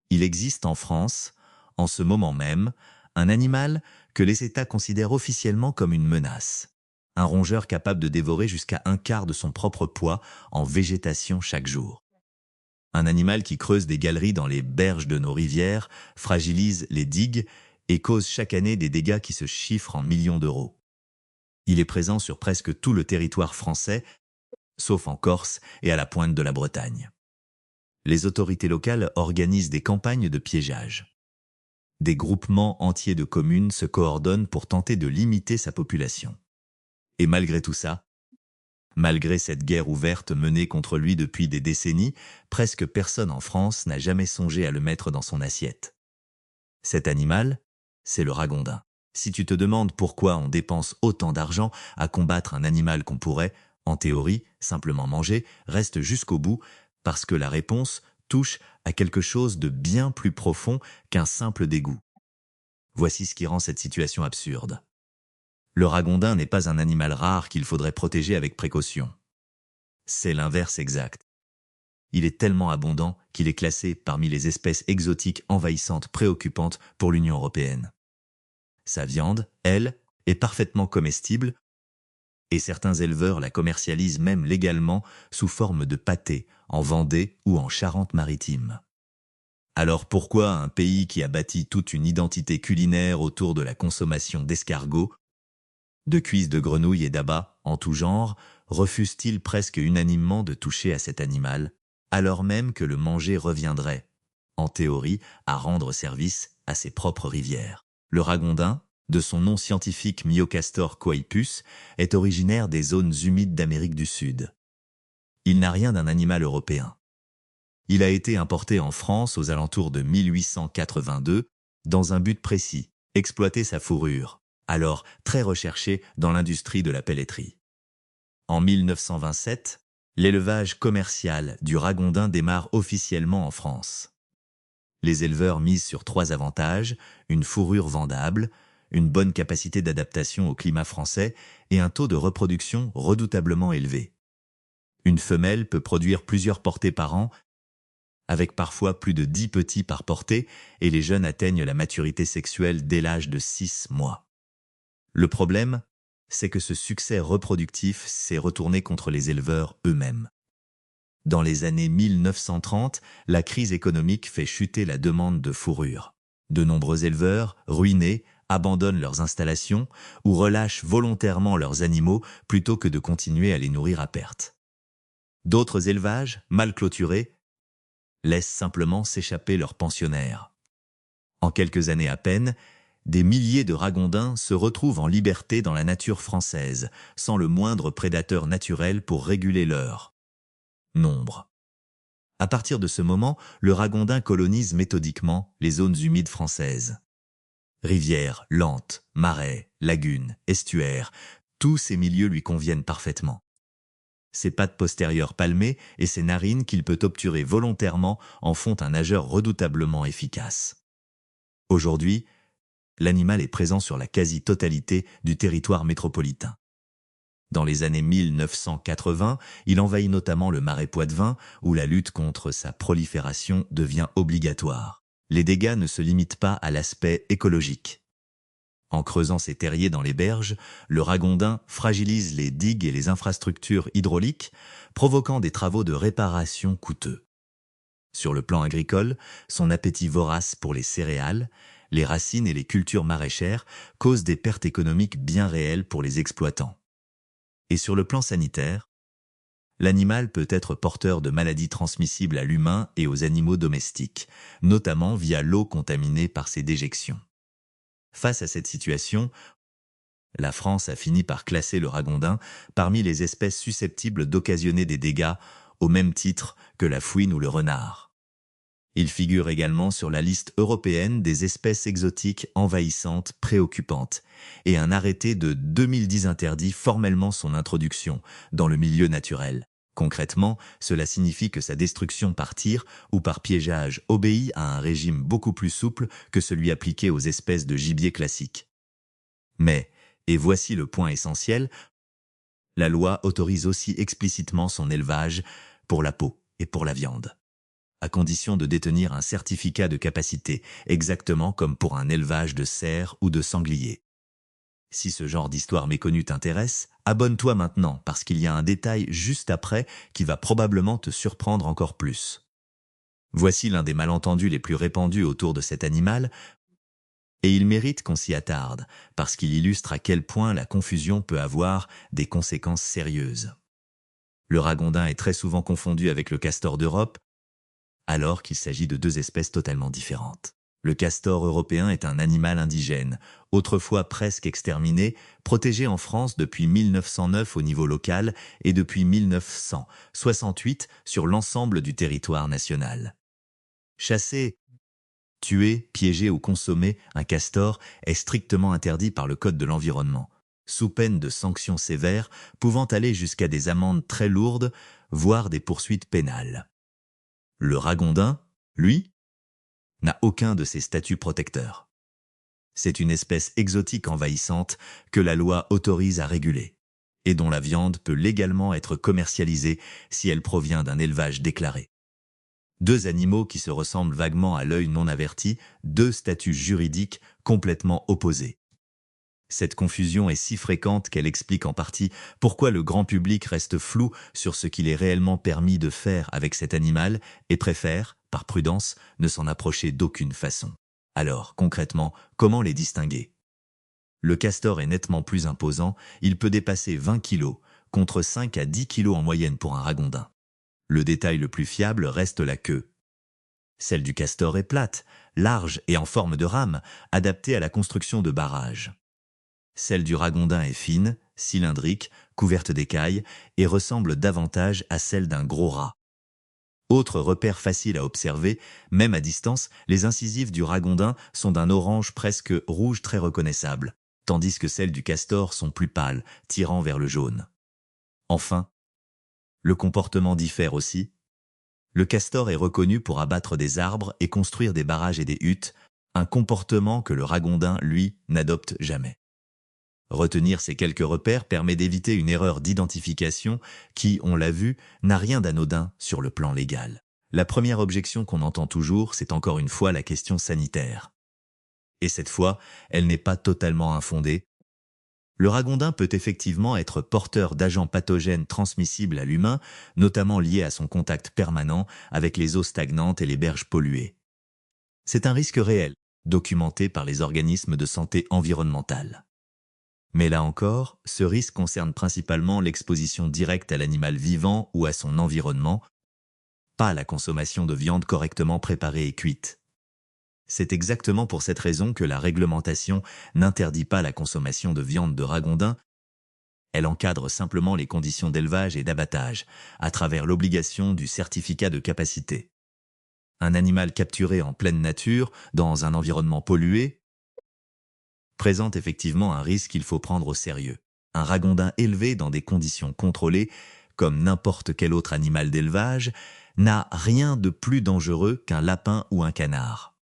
Il existe en France, en ce moment même, un animal que les États considèrent officiellement comme une menace. Un rongeur capable de dévorer jusqu'à un quart de son propre poids en végétation chaque jour. Un animal qui creuse des galeries dans les berges de nos rivières, fragilise les digues et cause chaque année des dégâts qui se chiffrent en millions d'euros. Il est présent sur presque tout le territoire français, sauf en Corse et à la pointe de la Bretagne. Les autorités locales organisent des campagnes de piégeage. Des groupements entiers de communes se coordonnent pour tenter de limiter sa population. Et malgré tout ça, malgré cette guerre ouverte menée contre lui depuis des décennies, presque personne en France n'a jamais songé à le mettre dans son assiette. Cet animal, c'est le ragondin. Si tu te demandes pourquoi on dépense autant d'argent à combattre un animal qu'on pourrait, en théorie, simplement manger, reste jusqu'au bout, parce que la réponse touche à quelque chose de bien plus profond qu'un simple dégoût. Voici ce qui rend cette situation absurde. Le ragondin n'est pas un animal rare qu'il faudrait protéger avec précaution. C'est l'inverse exact. Il est tellement abondant qu'il est classé parmi les espèces exotiques envahissantes préoccupantes pour l'Union européenne. Sa viande, elle, est parfaitement comestible et certains éleveurs la commercialisent même légalement sous forme de pâté en Vendée ou en Charente-Maritime. Alors pourquoi un pays qui a bâti toute une identité culinaire autour de la consommation d'escargots, de cuisses de grenouilles et d'abats en tout genre, refuse-t-il presque unanimement de toucher à cet animal, alors même que le manger reviendrait, en théorie, à rendre service à ses propres rivières? Le ragondin, de son nom scientifique Myocastor coaipus, est originaire des zones humides d'Amérique du Sud. Il n'a rien d'un animal européen. Il a été importé en France aux alentours de 1882 dans un but précis, exploiter sa fourrure, alors très recherchée dans l'industrie de la pelleterie. En 1927, l'élevage commercial du ragondin démarre officiellement en France. Les éleveurs misent sur 3 avantages, une fourrure vendable, une bonne capacité d'adaptation au climat français et un taux de reproduction redoutablement élevé. Une femelle peut produire plusieurs portées par an, avec parfois plus de 10 petits par portée, et les jeunes atteignent la maturité sexuelle dès l'âge de 6 mois. Le problème, c'est que ce succès reproductif s'est retourné contre les éleveurs eux-mêmes. Dans les années 1930, la crise économique fait chuter la demande de fourrure. De nombreux éleveurs, ruinés, abandonnent leurs installations ou relâchent volontairement leurs animaux plutôt que de continuer à les nourrir à perte. D'autres élevages, mal clôturés, laissent simplement s'échapper leurs pensionnaires. En quelques années à peine, des milliers de ragondins se retrouvent en liberté dans la nature française, sans le moindre prédateur naturel pour réguler leur nombre. À partir de ce moment, le ragondin colonise méthodiquement les zones humides françaises. Rivières, lentes, marais, lagunes, estuaires, tous ces milieux lui conviennent parfaitement. Ses pattes postérieures palmées et ses narines qu'il peut obturer volontairement en font un nageur redoutablement efficace. Aujourd'hui, l'animal est présent sur la quasi-totalité du territoire métropolitain. Dans les années 1980, il envahit notamment le Marais poitevin, où la lutte contre sa prolifération devient obligatoire. Les dégâts ne se limitent pas à l'aspect écologique. En creusant ses terriers dans les berges, le ragondin fragilise les digues et les infrastructures hydrauliques, provoquant des travaux de réparation coûteux. Sur le plan agricole, son appétit vorace pour les céréales, les racines et les cultures maraîchères causent des pertes économiques bien réelles pour les exploitants. Et sur le plan sanitaire, l'animal peut être porteur de maladies transmissibles à l'humain et aux animaux domestiques, notamment via l'eau contaminée par ses déjections. Face à cette situation, la France a fini par classer le ragondin parmi les espèces susceptibles d'occasionner des dégâts au même titre que la fouine ou le renard. Il figure également sur la liste européenne des espèces exotiques envahissantes préoccupantes et un arrêté de 2010 interdit formellement son introduction dans le milieu naturel. Concrètement, cela signifie que sa destruction par tir ou par piégeage obéit à un régime beaucoup plus souple que celui appliqué aux espèces de gibier classiques. Mais, et voici le point essentiel, la loi autorise aussi explicitement son élevage pour la peau et pour la viande. à condition de détenir un certificat de capacité, exactement comme pour un élevage de cerfs ou de sangliers. Si ce genre d'histoire méconnue t'intéresse, abonne-toi maintenant parce qu'il y a un détail juste après qui va probablement te surprendre encore plus. Voici l'un des malentendus les plus répandus autour de cet animal, et il mérite qu'on s'y attarde, parce qu'il illustre à quel point la confusion peut avoir des conséquences sérieuses. Le ragondin est très souvent confondu avec le castor d'Europe, alors qu'il s'agit de deux espèces totalement différentes. Le castor européen est un animal indigène, autrefois presque exterminé, protégé en France depuis 1909 au niveau local et depuis 1968 sur l'ensemble du territoire national. Chasser, tuer, piéger ou consommer un castor est strictement interdit par le Code de l'environnement, sous peine de sanctions sévères pouvant aller jusqu'à des amendes très lourdes, voire des poursuites pénales. Le ragondin, lui, n'a aucun de ces statuts protecteurs. C'est une espèce exotique envahissante que la loi autorise à réguler, et dont la viande peut légalement être commercialisée si elle provient d'un élevage déclaré. Deux animaux qui se ressemblent vaguement à l'œil non averti, deux statuts juridiques complètement opposés. Cette confusion est si fréquente qu'elle explique en partie pourquoi le grand public reste flou sur ce qu'il est réellement permis de faire avec cet animal et préfère, par prudence, ne s'en approcher d'aucune façon. Alors, concrètement, comment les distinguer? Le castor est nettement plus imposant, il peut dépasser 20 kg, contre 5 à 10 kg en moyenne pour un ragondin. Le détail le plus fiable reste la queue. Celle du castor est plate, large et en forme de rame, adaptée à la construction de barrages. Celle du ragondin est fine, cylindrique, couverte d'écailles et ressemble davantage à celle d'un gros rat. Autre repère facile à observer, même à distance, les incisives du ragondin sont d'un orange presque rouge très reconnaissable, tandis que celles du castor sont plus pâles, tirant vers le jaune. Enfin, le comportement diffère aussi. Le castor est reconnu pour abattre des arbres et construire des barrages et des huttes, un comportement que le ragondin, lui, n'adopte jamais. Retenir ces quelques repères permet d'éviter une erreur d'identification qui, on l'a vu, n'a rien d'anodin sur le plan légal. La première objection qu'on entend toujours, c'est encore une fois la question sanitaire. Et cette fois, elle n'est pas totalement infondée. Le ragondin peut effectivement être porteur d'agents pathogènes transmissibles à l'humain, notamment liés à son contact permanent avec les eaux stagnantes et les berges polluées. C'est un risque réel, documenté par les organismes de santé environnementale. Mais là encore, ce risque concerne principalement l'exposition directe à l'animal vivant ou à son environnement, pas la consommation de viande correctement préparée et cuite. C'est exactement pour cette raison que la réglementation n'interdit pas la consommation de viande de ragondin, elle encadre simplement les conditions d'élevage et d'abattage, à travers l'obligation du certificat de capacité. Un animal capturé en pleine nature, dans un environnement pollué, présente effectivement un risque qu'il faut prendre au sérieux. Un ragondin élevé dans des conditions contrôlées, comme n'importe quel autre animal d'élevage, n'a rien de plus dangereux qu'un lapin ou un canard.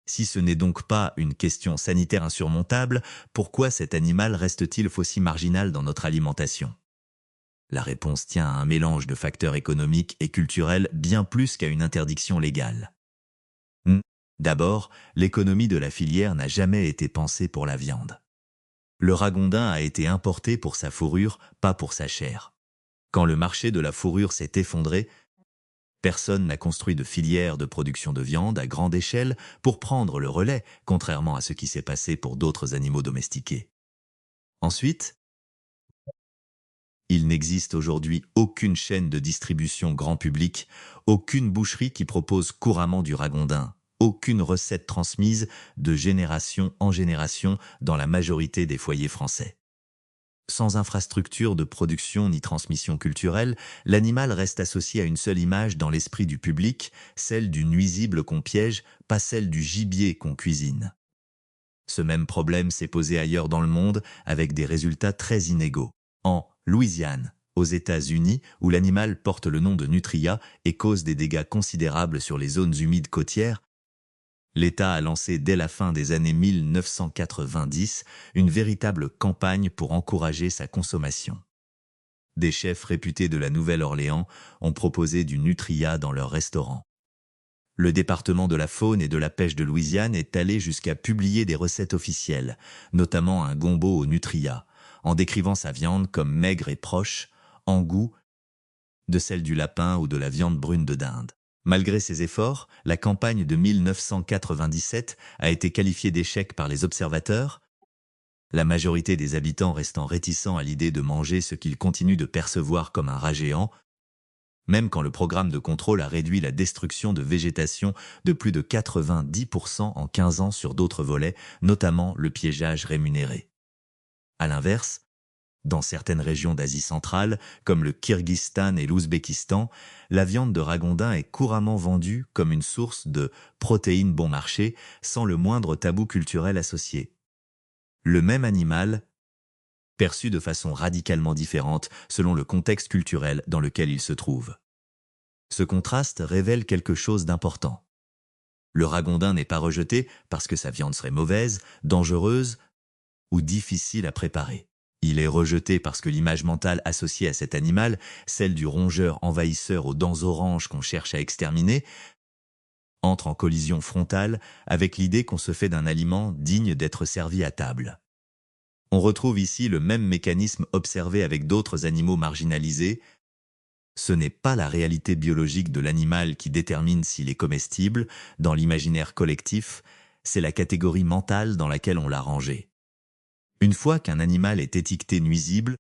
Si ce n'est donc pas une question sanitaire insurmontable, pourquoi cet animal reste-t-il aussi marginal dans notre alimentation? La réponse tient à un mélange de facteurs économiques et culturels bien plus qu'à une interdiction légale. D'abord, l'économie de la filière n'a jamais été pensée pour la viande. Le ragondin a été importé pour sa fourrure, pas pour sa chair. Quand le marché de la fourrure s'est effondré, personne n'a construit de filière de production de viande à grande échelle pour prendre le relais, contrairement à ce qui s'est passé pour d'autres animaux domestiqués. Ensuite, il n'existe aujourd'hui aucune chaîne de distribution grand public, aucune boucherie qui propose couramment du ragondin, aucune recette transmise de génération en génération dans la majorité des foyers français. Sans infrastructure de production ni transmission culturelle, l'animal reste associé à une seule image dans l'esprit du public, celle du nuisible qu'on piège, pas celle du gibier qu'on cuisine. Ce même problème s'est posé ailleurs dans le monde avec des résultats très inégaux. En Louisiane, aux États-Unis, où l'animal porte le nom de nutria et cause des dégâts considérables sur les zones humides côtières, l'État a lancé dès la fin des années 1990 une véritable campagne pour encourager sa consommation. Des chefs réputés de la Nouvelle-Orléans ont proposé du nutria dans leurs restaurants. Le département de la faune et de la pêche de Louisiane est allé jusqu'à publier des recettes officielles, notamment un gombo au nutria, en décrivant sa viande comme maigre et proche, en goût, de celle du lapin ou de la viande brune de dinde. Malgré ses efforts, la campagne de 1997 a été qualifiée d'échec par les observateurs, la majorité des habitants restant réticents à l'idée de manger ce qu'ils continuent de percevoir comme un rat géant, même quand le programme de contrôle a réduit la destruction de végétation de plus de 90% en 15 ans sur d'autres volets, notamment le piégeage rémunéré. À l'inverse, dans certaines régions d'Asie centrale, comme le Kirghizstan et l'Ouzbékistan, la viande de ragondin est couramment vendue comme une source de protéines bon marché, sans le moindre tabou culturel associé. Le même animal, perçu de façon radicalement différente selon le contexte culturel dans lequel il se trouve. Ce contraste révèle quelque chose d'important. Le ragondin n'est pas rejeté parce que sa viande serait mauvaise, dangereuse ou difficile à préparer. Il est rejeté parce que l'image mentale associée à cet animal, celle du rongeur envahisseur aux dents oranges qu'on cherche à exterminer, entre en collision frontale avec l'idée qu'on se fait d'un aliment digne d'être servi à table. On retrouve ici le même mécanisme observé avec d'autres animaux marginalisés. Ce n'est pas la réalité biologique de l'animal qui détermine s'il est comestible, dans l'imaginaire collectif, c'est la catégorie mentale dans laquelle on l'a rangé. Une fois qu'un animal est étiqueté nuisible,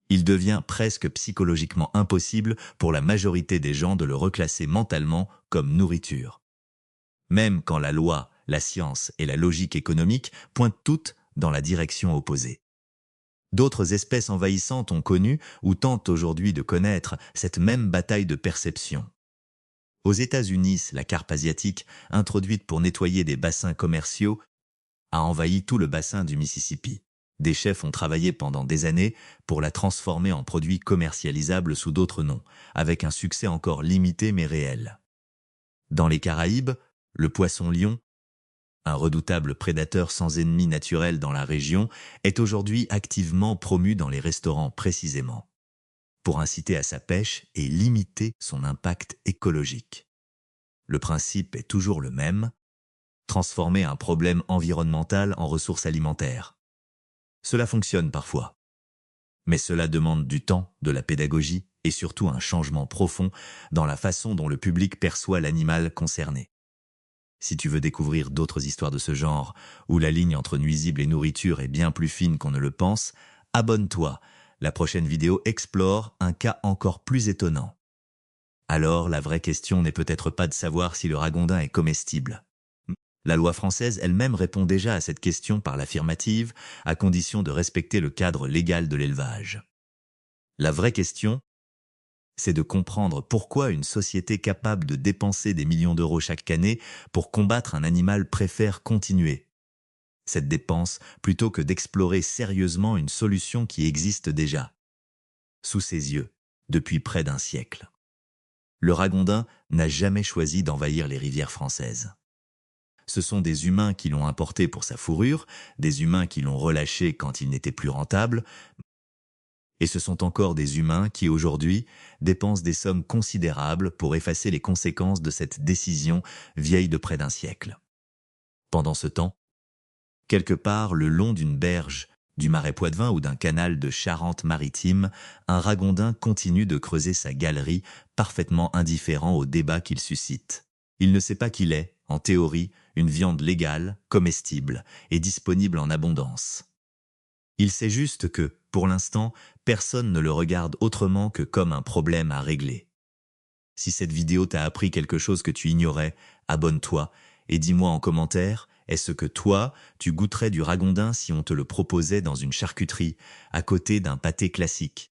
il devient presque psychologiquement impossible pour la majorité des gens de le reclasser mentalement comme nourriture. Même quand la loi, la science et la logique économique pointent toutes dans la direction opposée. D'autres espèces envahissantes ont connu ou tentent aujourd'hui de connaître cette même bataille de perception. Aux États-Unis, la carpe asiatique, introduite pour nettoyer des bassins commerciaux, a envahi tout le bassin du Mississippi. Des chefs ont travaillé pendant des années pour la transformer en produit commercialisable sous d'autres noms, avec un succès encore limité mais réel. Dans les Caraïbes, le poisson-lion, un redoutable prédateur sans ennemi naturel dans la région, est aujourd'hui activement promu dans les restaurants précisément, pour inciter à sa pêche et limiter son impact écologique. Le principe est toujours le même, transformer un problème environnemental en ressource alimentaire. Cela fonctionne parfois, mais cela demande du temps, de la pédagogie et surtout un changement profond dans la façon dont le public perçoit l'animal concerné. Si tu veux découvrir d'autres histoires de ce genre, où la ligne entre nuisible et nourriture est bien plus fine qu'on ne le pense, abonne-toi. La prochaine vidéo explore un cas encore plus étonnant. Alors, la vraie question n'est peut-être pas de savoir si le ragondin est comestible. La loi française elle-même répond déjà à cette question par l'affirmative, à condition de respecter le cadre légal de l'élevage. La vraie question, c'est de comprendre pourquoi une société capable de dépenser des millions d'euros chaque année pour combattre un animal préfère continuer cette dépense plutôt que d'explorer sérieusement une solution qui existe déjà, sous ses yeux, depuis près d'un siècle. Le ragondin n'a jamais choisi d'envahir les rivières françaises. Ce sont des humains qui l'ont importé pour sa fourrure, des humains qui l'ont relâché quand il n'était plus rentable, et ce sont encore des humains qui, aujourd'hui, dépensent des sommes considérables pour effacer les conséquences de cette décision vieille de près d'un siècle. Pendant ce temps, quelque part le long d'une berge, du marais Poitevin ou d'un canal de Charente-Maritime, un ragondin continue de creuser sa galerie, parfaitement indifférent au débat qu'il suscite. Il ne sait pas qu'il est, en théorie, une viande légale, comestible et disponible en abondance. Il sait juste que, pour l'instant, personne ne le regarde autrement que comme un problème à régler. Si cette vidéo t'a appris quelque chose que tu ignorais, abonne-toi et dis-moi en commentaire, est-ce que toi, tu goûterais du ragondin si on te le proposait dans une charcuterie, à côté d'un pâté classique?